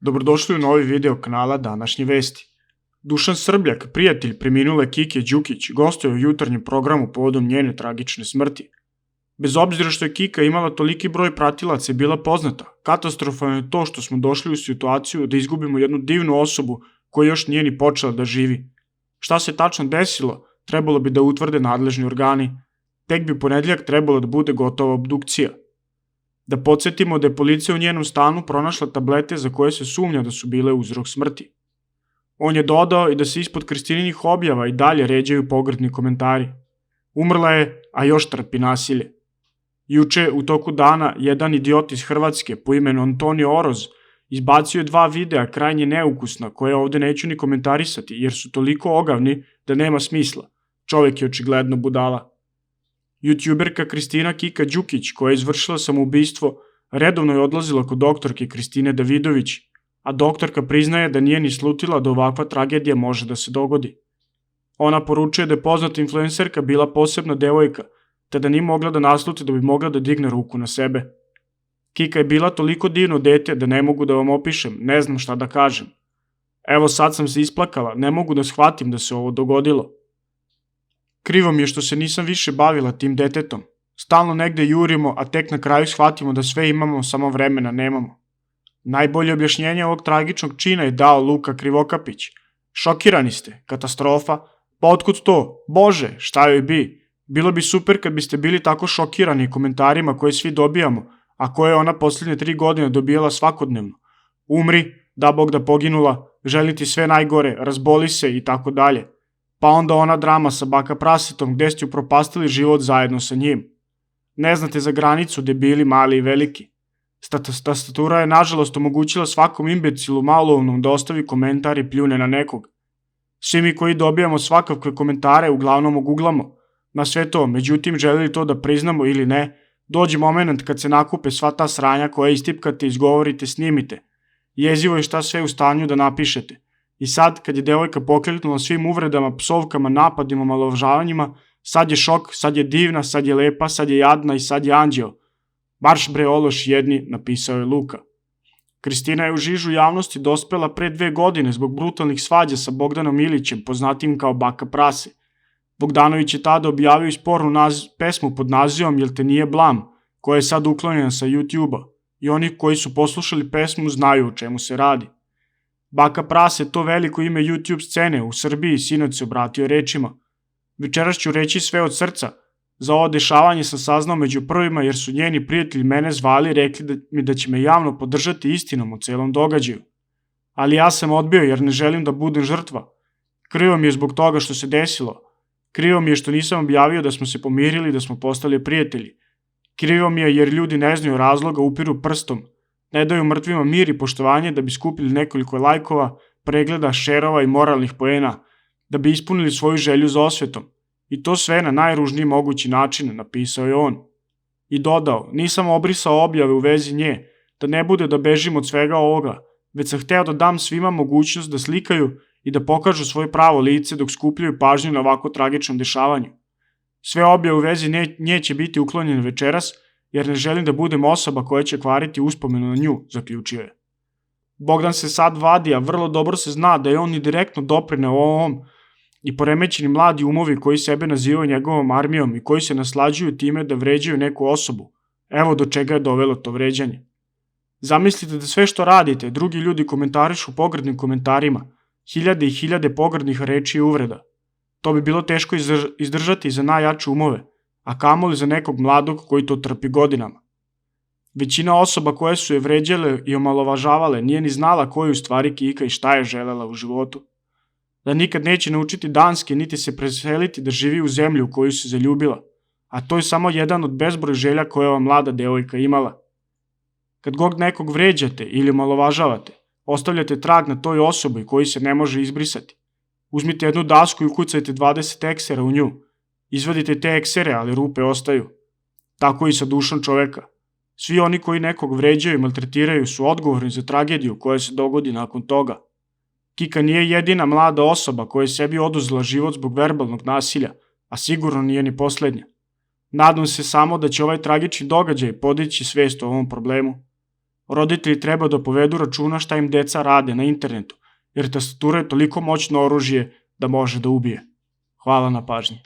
Dobrodošli u novi video kanala Današnje vesti. Dušan Srbljak, prijatelj preminule Kike Đukić, gostuje u jutarnjem programu povodom njene tragične smrti. Bez obzira što je Kika imala toliki broj pratilaca i bila poznata, katastrofalno je to što smo došli u situaciju da izgubimo jednu divnu osobu koja još nije ni počela da živi. Šta se tačno desilo, trebalo bi da utvrde nadležni organi. Tek bi u ponedeljak trebalo da bude gotova obdukcija. Da podsjetimo da je policija u njenom stanu pronašla tablete za koje se sumnja da su bile uzrok smrti. On je dodao i da se ispod Kristininih objava i dalje ređaju pogrdni komentari. Umrla je, a još trpi nasilje. Juče, u toku dana, jedan idiot iz Hrvatske po imenu Antonio Oroz izbacio je 2 videa krajnje neukusna koje ovde neću ni komentarisati jer su toliko ogavni da nema smisla. Čovek je očigledno budala. YouTuberka Kristina Kika Đukić, koja je izvršila samoubistvo, redovno je odlazila kod doktorke Kristine Davidović, a doktorka priznaje da nije ni slutila da ovakva tragedija može da se dogodi. Ona poručuje da je poznata influencerka bila posebna devojka, te da nije mogla da nasluti da bi mogla da digne ruku na sebe. Kika je bila toliko divno dete da ne mogu da vam opišem, ne znam šta da kažem. Evo sad sam se isplakala, ne mogu da shvatim da se ovo dogodilo. Krivo mi je što se nisam više bavila tim detetom. Stalno negde jurimo, a tek na kraju shvatimo da sve imamo, samo vremena nemamo. Najbolje objašnjenje ovog tragičnog čina je dao Luka Krivokapić. Šokirani ste, katastrofa, pa otkud to, bože, šta joj bi? Bilo bi super kad biste bili tako šokirani komentarima koje svi dobijamo, a koje je ona posljednje 3 godine dobijala svakodnevno. Umri, da Bog da poginula, želim ti sve najgore, razboli se i tako dalje. Pa onda ona drama sa baka prasetom gde ste upropastili život zajedno sa njim. Ne znate za granicu debili mali i veliki. Tastatura je nažalost omogućila svakom imbecilu malovnom da ostavi komentar i pljune na nekog. Svi mi koji dobijamo svakakve komentare uglavnom oguglamo. Na sve to, međutim, želeli to da priznamo ili ne, dođe moment kad se nakupe sva ta sranja koja istipkate, izgovorite, snimite. Jezivo je šta sve u stanju da napišete. I sad, kad je devojka pokrenula svim uvredama, psovkama, napadima, omalovažavanjima, sad je šok, sad je divna, sad je lepa, sad je jadna i sad je anđeo. Marš bre ološ jedni, napisao je Luka. Kristina je u žižu javnosti dospela pre 2 godine zbog brutalnih svađa sa Bogdanom Ilićem, poznatim kao Baka prase. Bogdanović je tada objavio spornu pesmu pod nazivom Jel te nije blam, koja je sad uklonjena sa YouTube-a. I oni koji su poslušali pesmu znaju o čemu se radi. Baka prase, to veliko ime YouTube scene u Srbiji, sinoć se obratio rečima. Večeras ću reći sve od srca. Za ovo dešavanje sam saznao među prvima jer su njeni prijatelji mene zvali i rekli mi da će me javno podržati istinom o celom događaju. Ali ja sam odbio jer ne želim da budem žrtva. Krivo mi je zbog toga što se desilo. Krivo mi je što nisam objavio da smo se pomirili i da smo postali prijatelji. Krivo mi je jer ljudi ne znaju razloga, upiru prstom. Ne daju mrtvima mir i poštovanje da bi skupili nekoliko lajkova, pregleda, šerova i moralnih poena, da bi ispunili svoju želju za osvetom. I to sve na najružniji mogući način, napisao je on. I dodao, nisam obrisao objave u vezi nje, da ne bude da bežim od svega ovoga, već sam hteo da dam svima mogućnost da slikaju i da pokažu svoje pravo lice dok skupljaju pažnju na ovako tragičnom dešavanju. Sve objave u vezi nje će biti uklonjene večeras, jer ne želim da budem osoba koja će kvariti uspomenu na nju, zaključio je. Bogdan se sad vadi, a vrlo dobro se zna da je on i direktno doprineo ovom i poremećeni mladi umovi koji sebe nazivaju njegovom armijom i koji se naslađuju time da vređaju neku osobu. Evo do čega je dovelo to vređanje. Zamislite da sve što radite, drugi ljudi komentarišu pogrdnim komentarima, hiljade i hiljade pogrdnih reči i uvreda. To bi bilo teško izdržati za najjače umove, a kamoli za nekog mladog koji to trpi godinama. Većina osoba koje su je vređale i omalovažavale nije ni znala ko je u stvari Kika i šta je želela u životu. Da nikad neće naučiti danski niti se preseliti da živi u zemlju u koju se zaljubila, a to je samo jedan od bezbroj želja koje ova mlada devojka imala. Kad god nekog vređate ili omalovažavate, ostavljate trag na toj osobi koji se ne može izbrisati. Uzmite jednu dasku i ukucajte 20 eksera u nju. Izvadite te eksere, ali rupe ostaju. Tako i sa dušom čoveka. Svi oni koji nekog vređaju i maltretiraju su odgovorni za tragediju koja se dogodi nakon toga. Kika nije jedina mlada osoba koja je sebi oduzela život zbog verbalnog nasilja, a sigurno nije ni poslednja. Nadam se samo da će ovaj tragični događaj podići svest o ovom problemu. Roditelji treba da povedu računa šta im deca rade na internetu, jer tastatura je toliko moćno oružje da može da ubije. Hvala na pažnji.